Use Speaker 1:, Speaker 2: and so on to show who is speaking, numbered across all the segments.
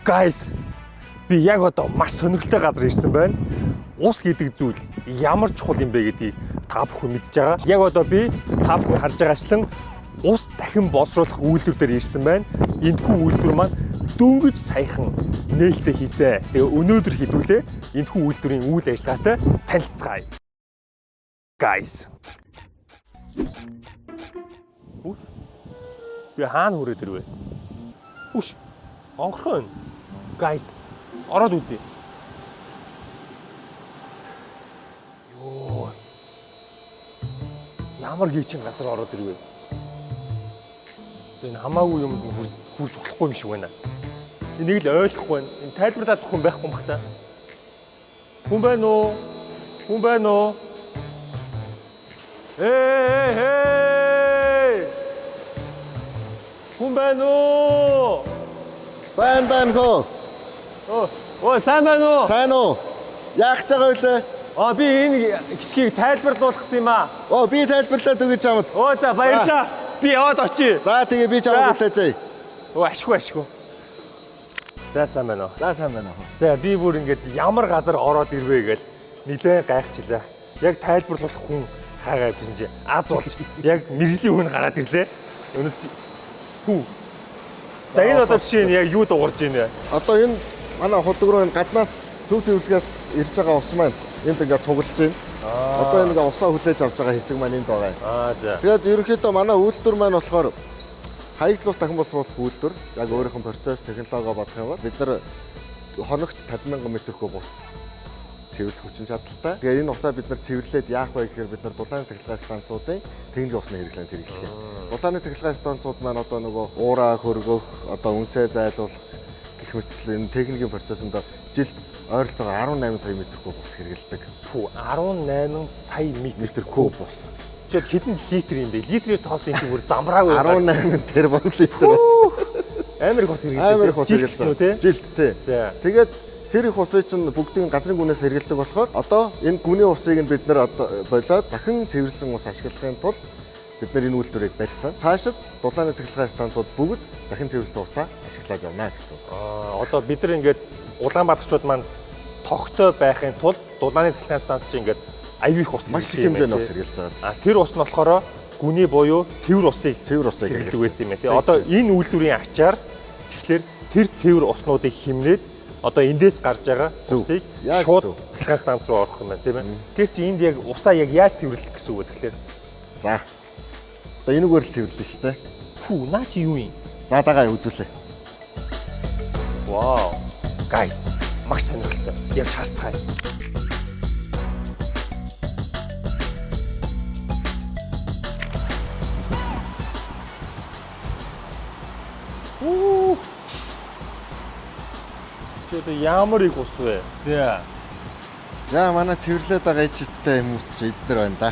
Speaker 1: Guys, би яг одоо маш сонирхолтой газар ирсэн байна. Ус гэдэг зүйл ямар чухал юм бэ гэдгийг та бүхэн мэдж байгаа. Яг одоо би та бүхэн харж байгаачлан ус дахин боловсруулах үйлдвэр дээр ирсэн байна. Энэхүү үйлдвэр маань дөнгөж саяхан нээлттэй хийсэн. Тэгээ өнөөдөр хэдүүлээ энэхүү үйлдвэрийн үйл ажиллагаатай танилцгаая. Guys. Би хаана хүрээд ирвэ? Үш. Онгорхон. Guys, ороод үзье. Йоо. Ямар гिचэн газар ороод ирвэ? Энэ хамаагүй юмд хурж болохгүй юм шиг байна. Энийг л ойлгохгүй байна. Энэ тайлбарлаад хүн байхгүй юм бах та. Хүн байна уу? Хүн байна уу? Эй! Хүн байна уу?
Speaker 2: Байна хөө.
Speaker 1: Сайн байна уу?
Speaker 2: Сайн уу? Яах гэж байгаа вэ?
Speaker 1: Би энэ хэсгийг тайлбарлуулах гэсэн юм аа.
Speaker 2: Би тайлбарлаад өгч чамд.
Speaker 1: За баярлаа. Би яваад очие.
Speaker 2: За тэгээ би чамд хүлээж.
Speaker 1: Ашгүй. За сайн байна уу?
Speaker 2: За сайн байна.
Speaker 1: За би бүр ингэж ямар газар ороод ирвэ гэж нилээн гайхчихлаа. Яг тайлбарлуулах хүн хаагаа явжсэн чи аз болж яг мэржлийн хүн гараад ирлээ. Өнөөдөр хүү. За энэ одоо жишээ нь яг юу дуурж байна вэ?
Speaker 2: Одоо энэ манай худаг руу энэ гаднаас төв зөвлөгөөс ирж байгаа ус маань энд ингээд цуглаж байна. Одоо энэ ингээд усаа хүлээж авч байгаа хэсэг маань энд байгаа юм.
Speaker 1: За.
Speaker 2: Тэгээд ерөнхийдөө манай үйлдвэр маань болохоор хаягдлуус дахин боловсруулах үйлдвэр. Яг өөрийнх нь процесс, технологи бодох юм бол бид нар хоногт 50,000 м3 ус цэвэрлэх хүчин чадалтай. Тэгээ энэ усаа бид нар цэвэрлээд яах вэ гэхээр бид нар дулааны цахилгаан станцуудын техникийн усны хэрэглээнд хэрэглэх юм. Дулааны цахилгаан станцууд маань одоо нөгөө уураа хөргөх, одоо үнсээ зайлуулах гэх мэтлэн энэ техникийн процессонд жилд ойролцоогоор 18 сая м3 ус хэрэглэдэг.
Speaker 1: 18 сая
Speaker 2: м3 ус.
Speaker 1: Чи хэдэн литр юм бэ? Литрээр тоос энэ бүр замбраагүй
Speaker 2: 18 тэрбум литр ус.
Speaker 1: Амар их ус хэрэглэж.
Speaker 2: Амар их ус хэрэглэсэн. Жилд тий. Тэгээд тэр их усыг чинь бүгдийг газрын гүнээс хэрэглэдэг болохоор одоо энэ гүний усыг нь бид нар одоо болоод дахин цэвэрлсэн ус ашиглахын тулд бид нар энэ үйлдвэрийг барьсан. Цаашид дулааны цахилгаан станцууд бүгд дахин цэвэрлсэн усаа ашиглаж явна гэсэн.
Speaker 1: Одоо бид нар ингээд Улаанбаатарчууд маань тогттой байхын тулд дулааны цахилгаан станц чинь ингээд аюу их ус
Speaker 2: маш их хэмжээний ус хэрэглэж байгаа.
Speaker 1: Тэр ус нь болохоор гүний буюу цэвэр усыг хэрэглэдэг байсан юм байна. Одоо энэ үйлдвэрийн ачаар тэгэхээр тэр цэвэр уснуудыг хэмнээд одоо эндээс гарч байгаа усыг шууд цахилгаан станц руу орох юм байна тийм ээ. Тэр чи энд яг усаа яг яаж цэвэрлэх гэсэн үг вэ тэгэхээр?
Speaker 2: За. Одоо энэгээр л цэвэрлэн шүү дээ.
Speaker 1: Наа чи юу юм?
Speaker 2: За дагаа үзүүлээ.
Speaker 1: Вау. Guys, маш сонирхолтой. Явж харцгаая. Чөтө ямар их ус вэ?
Speaker 2: За манай цэвэрлээд байгаа ижидтэй юм уу чи эднэр байна да.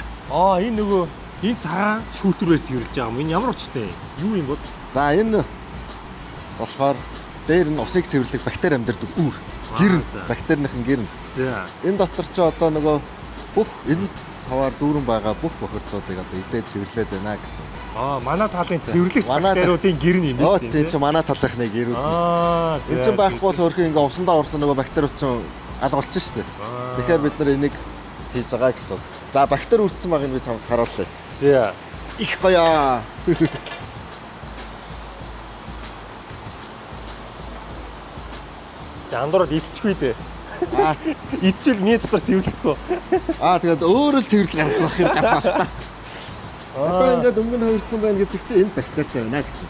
Speaker 1: Энэ нөгөө энэ цагаан шүүтрээр цэвэрлж байгаа юм. Энэ ямар учиртай юу юм бол?
Speaker 2: За энэ болохоор дээр нь усыг цэвэрлэх бактери амьдардаг үүр. Гэрн, бактерийн гэрн.
Speaker 1: За.
Speaker 2: Энэ дотор ч одоо нөгөө бүх энэ саваар дүүрэн байгаа бүх бохирдлуудыг одоо идээд цэвэрлээд байна гэсэн.
Speaker 1: Манай талын цэвэрлэгч бактериудын гэрн юм биш үү?
Speaker 2: Тийм чи манай талынхны гэрүүд. Энэ ч байхгүй бол өөрхөн ингээ усандаа орсон нөгөө бактериуд ч алгуулж штэ. Тэгэхээр бид нар энийг хийж байгаа гэсэн. За бактери үрдсэн байгааг би чамд харуулъя.
Speaker 1: За.
Speaker 2: Их гоё.
Speaker 1: За андуураад идчихгүй дээ. Идчихвэл миний дотор цэвэрлэхгүй.
Speaker 2: Тэгээд өөрөө л цэвэрлэх авах юм гарах та. Одоо ингээд өнгө хувирсан байна гэдэг чинь энэ бактеритай байна гэсэн.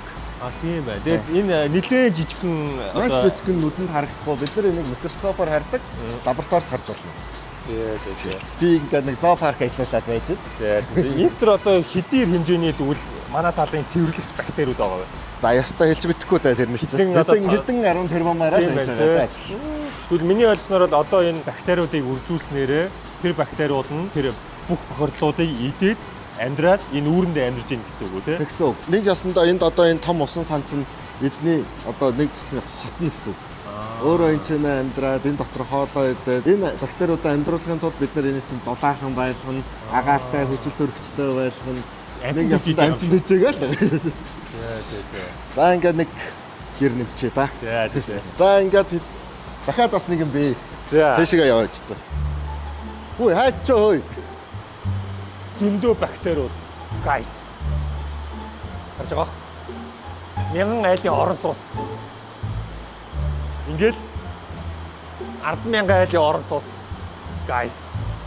Speaker 1: Тийм бай. Тэгээд энэ нэлээд жижигхэн
Speaker 2: маш жижигхэн нүдэнд харагдахгүй бид нар энийг микроскопоор хардаг, лабораторид харж болно. Би ингээд нэг зоопарк ажиллуулад байж байна.
Speaker 1: Энэ төр одоо хэдийн хэмжээний дүүл манай талын цэвэрлэгч бактериуд байгаа вэ?
Speaker 2: За ястаа хэлж мэдэхгүй та тэр нь чинь. Хэдэн 10 тэрбумаараа байж байгаа.
Speaker 1: Тэгвэл миний ойлгосноор бол одоо энэ бактериудыг үржүүлснээрээ тэр бактериуд нь тэр бүх бохирдлуудыг идээд амьдраад энэ үүрэндээ амьдарч ийн гэсэн үг үү те?
Speaker 2: Тэгсэн үг. Нэг ясандаа энд одоо энэ том усан сан чинь эдний одоо нэг гэсний хотны гэсэн үг. Өөрөө энэ чинь амьдраад энэ дотор хоолоо идээд энэ бактериудаа амьдруулахын тулд бид нар энэ чинь дулаахан байлгана, агаартай, хүчил төрөгчтэй байлгана. Нэг ясандаа амжилт хийжээгээл. За ингээд нэг гэр нэмчээ та.
Speaker 1: За тийм.
Speaker 2: За ингээд дахиад бас нэг юм бий.
Speaker 1: За.
Speaker 2: Тэшигээ яваач цаа. Хөөе хайч ч хөөе.
Speaker 1: Зөндөө бактериуд. Guys. Харж байгаа. 1000 айлын орон сууц. Ингээд 100000 айлын орон сууц. Guys.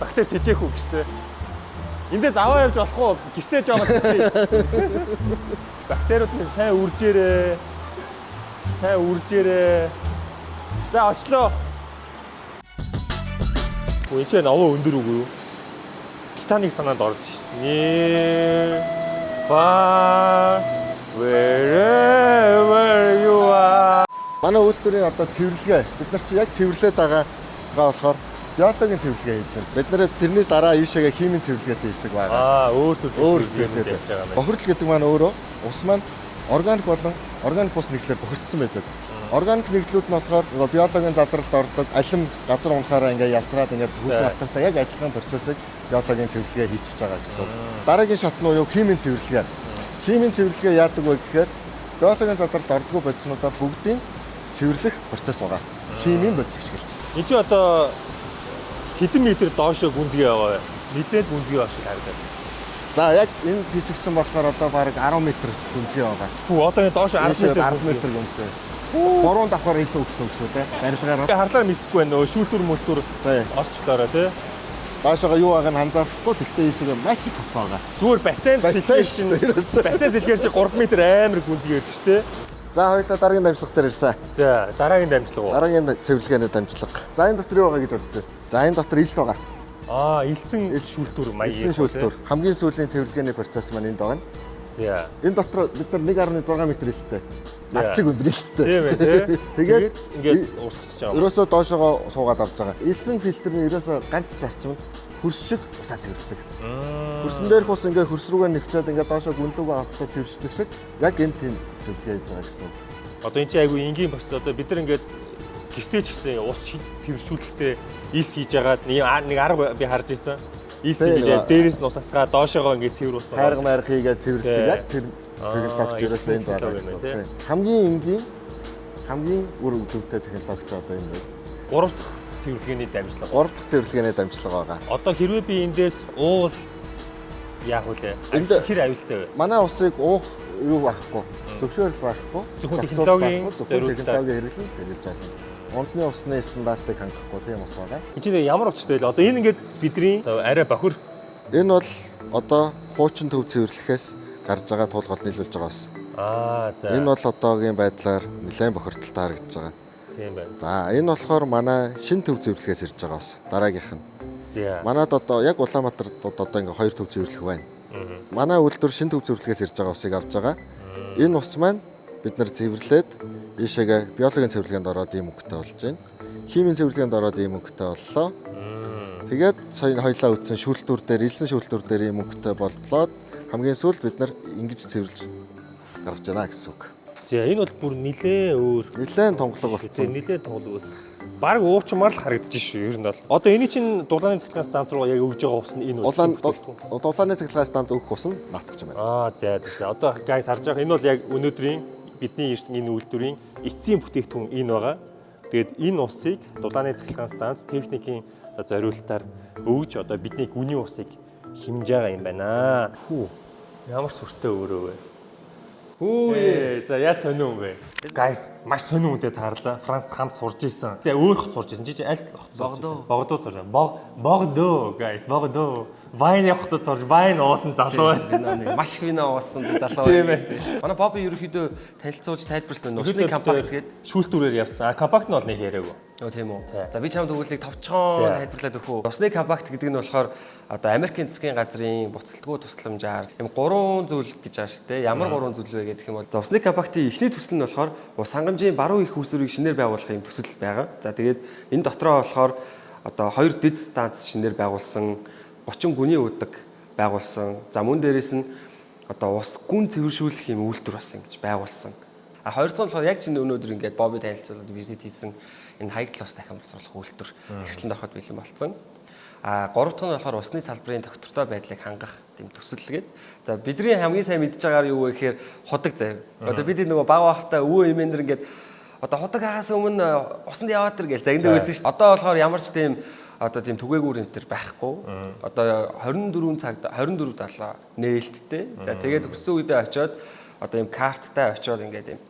Speaker 1: Бактери тэжээх үү гэжтэй. Эндээс аваа явж болох уу? Гэртээ жоо мэдээ. Бактериуд нь сайн үржээрээ. Сайн үржээрээ. За очлоо. Үгүй чи наваа өндөр үгүй юу? Титаник санаанд орж шít. Near far wherever you are.
Speaker 2: Манай үйлдвэрийн одоо цэвэрлэгээ бид нар чи яг цэвэрлээд байгаа болохоор биологийн цэвэрлэгээ хийж байна. Бид нэр тэрний дараа ийшээгээ химийн цэвэрлэгээтэй хэсэг байгаа.
Speaker 1: Өөр
Speaker 2: цэвэрлэгээ
Speaker 1: хийж байгаа юм.
Speaker 2: Бохирдол гэдэг маань өөрөө ус маань органик болон органик бус нэгдлээр бохирдсон байдаг. Органик нэгдлүүд нь болохоор биологийн задралд ордог, алим газар унахаараа ингээ ялцраад ингээ хүйсэн алдахтай яг адилхан процессыг биологийн цэвэрлэгээ хийчихэж байгаа гэсэн. Дараагийн шат нь юу химийн цэвэрлэгээ. Химийн цэвэрлэгээ яадаг вэ гэхээр биологийн задралд ордгоо бодиснуудаа бүгдийг цэвэрлэх процесс байгаа. Химийн бодис ашиглаж.
Speaker 1: Энд чи одоо хэдэн метр доошоо гүнзгий байгаа вэ? Нилээд гүнзгий байх шиг харагдаад.
Speaker 2: За яг энэ хэсэг чинь болохоор одоо бараг 10 м гүнзгий байгаа.
Speaker 1: Хүү одоо энэ доошоо 10 метр
Speaker 2: 10 м гүнзгий. 3 давхар илүү гэсэн үг шүү дээ. Барилгаараа.
Speaker 1: Харлаа мэдхгүй байна нөө шүүлтүр мөлтүр орчлоороо тий.
Speaker 2: Доошоо юу байгааг нь анзаарахгүй тэгтээ ийшээ маш их хос байгаа.
Speaker 1: Зүгээр бассейн сэлгээр чи 3 м амар гүнзгий байдаг шүү дээ.
Speaker 2: За хоёулаа дараагийн дамжлага дээр ирсэн.
Speaker 1: За дараагийн дамжлага уу?
Speaker 2: Дараагийн цэвэрлэгээний дамжлага. За энэ дотор юу байгаа гэж бодож байна? За энэ дотор илс байгаа.
Speaker 1: Илсэн шүүлтүр маяг.
Speaker 2: Илсэн шүүлтүр. Хамгийн сүүлийн цэвэрлэгээний процесс маань энд байгаа.
Speaker 1: За.
Speaker 2: Энэ дотор бид нар 1.6 м илстэй. Над чиг өндөр илстэй.
Speaker 1: Тийм ээ тий.
Speaker 2: Тэгээд
Speaker 1: ингээд уусчихж байгаа.
Speaker 2: Ерөөсөө доошоо суугаад орж байгаа. Илсэн фильтрний ерөөсөө ганц зарчим хөрс шиг усаа цэвэрлэдэг. Хөрсөн дээрх ус ингээ хөрс рүүгээ нэвчээд ингээ доошоо гүнлүүгээ авахтаа цэвэршдэг шиг яг энэ тийм цэвэрлэгээ хийж байгаа гэсэн.
Speaker 1: Одоо энэ чи айгүй энгийн процесс. Одоо бид нар ингээд гэртээ ч гэсэн ус цэвэршүүлэхдээ ис хийж агаад нэг арга би харж ирсэн. Ис хийж дээрээс нь ус асгаа доошоогоо ингээд цэвэр ус
Speaker 2: хайрга майрга хийгээд цэвэрлэдэг яг тэр технологи ерөөсөө энд байгаа гэсэн. Хамгийн энгийн хамгийн үр өгдөгтэй технологи ч одоо юм байна.
Speaker 1: 3 дахь цэвэрлэгээний дамжлага.
Speaker 2: 3 дахь цэвэрлэгээний дамжлага байгаа.
Speaker 1: Одоо хэрвээ би эндээс уул яах вүлээ? Хэр аюултай вэ?
Speaker 2: Манай усыг уух юу байхгүй. Зөвшөөрөл байхгүй.
Speaker 1: Зөвхөн технологийн
Speaker 2: хэрэглэн хэрэгжилж байна. Унтны усны стандартыг хангахгүй тийм ус байгаа.
Speaker 1: Энд чинь ямар учиртай вэ? Одоо энэ ингээд бидний арай бохир.
Speaker 2: Энэ бол одоо хуучин төв цэвэрлэхээс гарч байгаа тулгалт нийлүүлж байгаа ус.
Speaker 1: За.
Speaker 2: Энэ бол одоогийн байдлаар нэлээд бохирдолтой харагдаж байгаа.
Speaker 1: Тийм байна.
Speaker 2: За энэ болохоор манай шин төв цэвэрлэхээс ирж байгаа ус. Дараагийнх нь.
Speaker 1: За.
Speaker 2: Манад одоо яг Улаанбаатарт одоо ингээ 2 төв цэвэрлэх байна. Манай үйлдвэр шин төв цэвэрлэхээс ирж байгаа усыг авч байгаа. Энэ ус маань бид нар цэвэрлээд ийшээгээ биологийн цэвэрлэгээнд ороод ийм өнгөтэй болж байна. Химийн цэвэрлэгээнд ороод ийм өнгөтэй боллоо. Тэгээд сая хоёлаа үтсэн шүүлтүр дээр, илсэн шүүлтүр дээр ийм өнгөтэй боллоо. Хамгийн сүүлд бид нар ингэж цэвэрлж гаргаж байна гэсэн үг.
Speaker 1: За энэ бол бүр нилээн өөр.
Speaker 2: Нилээн тонглог болсон.
Speaker 1: Нилээн тонглог. Бараг уучмаар л харагдаж шүү. Ер нь бол. Одоо энэ чинь дулааны цахилгаан станц руу яг өгж байгаа ус нь энэ үү?
Speaker 2: Дулааны цахилгаан станц өгөх ус нь наатгч юм байна.
Speaker 1: За. Одоо guys харж байгаа энэ бол яг өнөөдрийн бидний ирсэн энэ үйлдвэрийн эцсийн бүтээгдэхүүн энэ байгаа. Тэгээд энэ усыг дулааны цахилгаан станц техникийн зориулалтаар өгж одоо бидний гүний усыг химж байгаа юм байна. Хүү. Ямар сүртэй өөрөө вэ? За яа сонио юм бэ? Guys, маш сонио үнэтэй таарлаа. Францд хамт сурж исэн. Тэгээ өөр хот сурж исэн. Чи аль хот? Богдоо сурж байна. Богдоо, guys, Богдоо. Вайн явахтаа сурж, вайн уусан залуу байна.
Speaker 3: Маш их вино уусан залуу байна. Манай Бобби ерөөхдөө танилцуулж тайлбарласан нь усны компакт гэдэг
Speaker 1: шүүлтүүрээр явсан. Компакт нь бол нэг яриаггүй.
Speaker 3: Тийм үү. За би чамд өгүүлдэг товчхон тайлбарлаад өгөх үү. Усны компакт гэдэг нь болохоор одоо Америкийн засгийн газрын буцалтгүй тусламжаар юм 3 зүйл гэж байгаа шүү дээ. Ямар 3 зүйл вэ гэх юм бол усны компактын эхний төсөл нь болохоор ус хангамжийн баруун их үүсвэрийг шинээр байгуулах юм төсөл байгаа. За тэгээд энэ дотроо болохоор одоо 2 дэд станц шинээр байгуулсан, 30 гүний удаг байгуулсан. За мөн дээрээс нь одоо ус гүн цэвэршүүлэх юм үйлдвэр бас ингэж байгуулсан. Хоёр дахь нь болохоор яг чинь өнөөдөр ингээд Бобби танилцуулаад визит хийсэн энэ хаягдл ус дахин боловсруулах үйлдвэр эрхлэлд ороход бэлэн болсон. Гурав дахь нь болохоор усны салбарын доктортой байдлыг хангах тийм төсөл гээд. За бидний хамгийн сайн мэдж байгаагаар юу вэ гэхээр худаг заяа. Одоо бид нөгөө баг бахта өвөө эмээнэр ингээд одоо худаг хагаас өмнө усанд яваад тэр гэж загиндаг байсан шүү дээ. Одоо болохоор ямар ч тийм одоо тийм түгээгүүр энэ төр байхгүй. Одоо 24 цагт 24 далаа нээлттэй. За тэгээд өссөн үедээ очиод одоо ийм карттай очиод ингээд ийм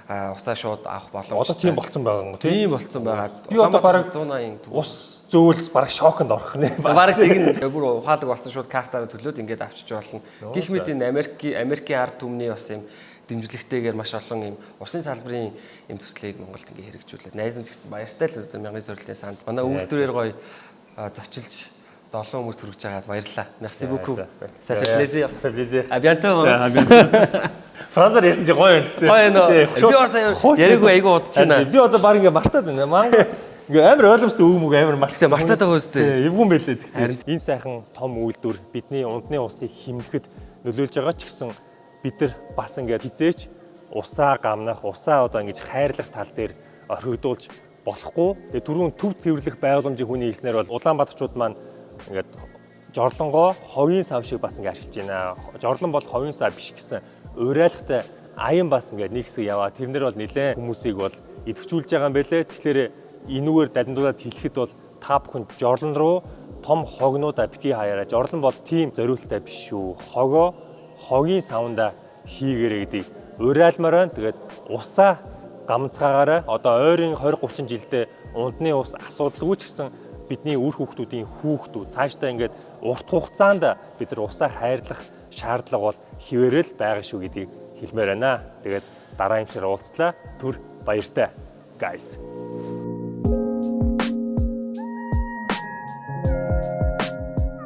Speaker 3: усаа шууд авах боломжтой.
Speaker 1: Одоо тийм болцсон байгаа юм тийм.
Speaker 3: Тийм болцсон байгаа.
Speaker 1: Би одоо бараг
Speaker 3: 180
Speaker 1: ус зөөлж бараг шоконд орох нэ.
Speaker 3: Бараг тэгнэ бүр ухаалаг болсон шууд картаараа төлөөд ингээд авчиж болно. Гэх мэт энэ Америкийн ард түмний бас ийм дэмжлэгтэйгээр маш олон ийм усын салбарын ийм төслийг Монголд ингээ хэрэгжүүлээд найз нь ч гэсэн баяртай л мянган сорилтын санд. Манай үйлдвэрээр гоё зочилж 7 хүмүүс төрөж байгаад баярлалаа. Merci beaucoup. Ça fait plaisir.
Speaker 1: Ça fait plaisir.
Speaker 3: À bientôt.
Speaker 1: Францаар ярьсан чи гоё байна.
Speaker 3: Гоё нөө. Би орсон яриаггүй айгу удаж байна.
Speaker 1: Би одоо баг ингээ мартаад байна. Манга ингээ амар ойлгомжтой өвмөг амар мартаад
Speaker 3: мартаад байгаа үстэй.
Speaker 1: Эвгүй байлээ гэхдээ. Энэ сайхан том үйлдвэр бидний унтны усыг хэмнэхэд нөлөөлж байгаа ч гэсэн бид нар бас ингээ хизээч усаа гамнах, усаа одоо ингэж хайрлах тал дээр орхигдуулж болохгүй. Тэгээ түрүүн төв цэвэрлэх байгууламжийн хүний хэлснээр бол Улаанбаатарчууд маань ингээд жорлонгоо ховын сав шиг бас ингээ ашиглаж байна. Жорлон бол ховын сав биш гэсэн уриалгатай аян бас ингээ нэг хэсэг яваа. Тэрнэр бол нэлээд хүмүүсийг бол идэвхжүүлж байгаа юм байлээ. Тэгэхээр энүүгээр дадандуулаад хэлэхэд бол та бүхэн жорлон руу том хогнуудаа битгий хаяараа. Жорлон бол тийм зориулттай биш шүү. Хогийн савнда хийгээрэй гэдэг уриалмаар байна. Тэгээд усаа гамцгаагаараа одоо ойрын 20-30 жилдээ ундны ус асуудалгүй ч гэсэн бидний үр хүүхдүүдийн хүүхдүүд цаашдаа ингээд урт хугацаанд бид нар усаа хайрлах шаардлага бол хിവэрэл байгаа шүү гэдгийг хэлмээр байна. Тэгээд дараа юм шиг уулзлаа. Түр баяртай guys.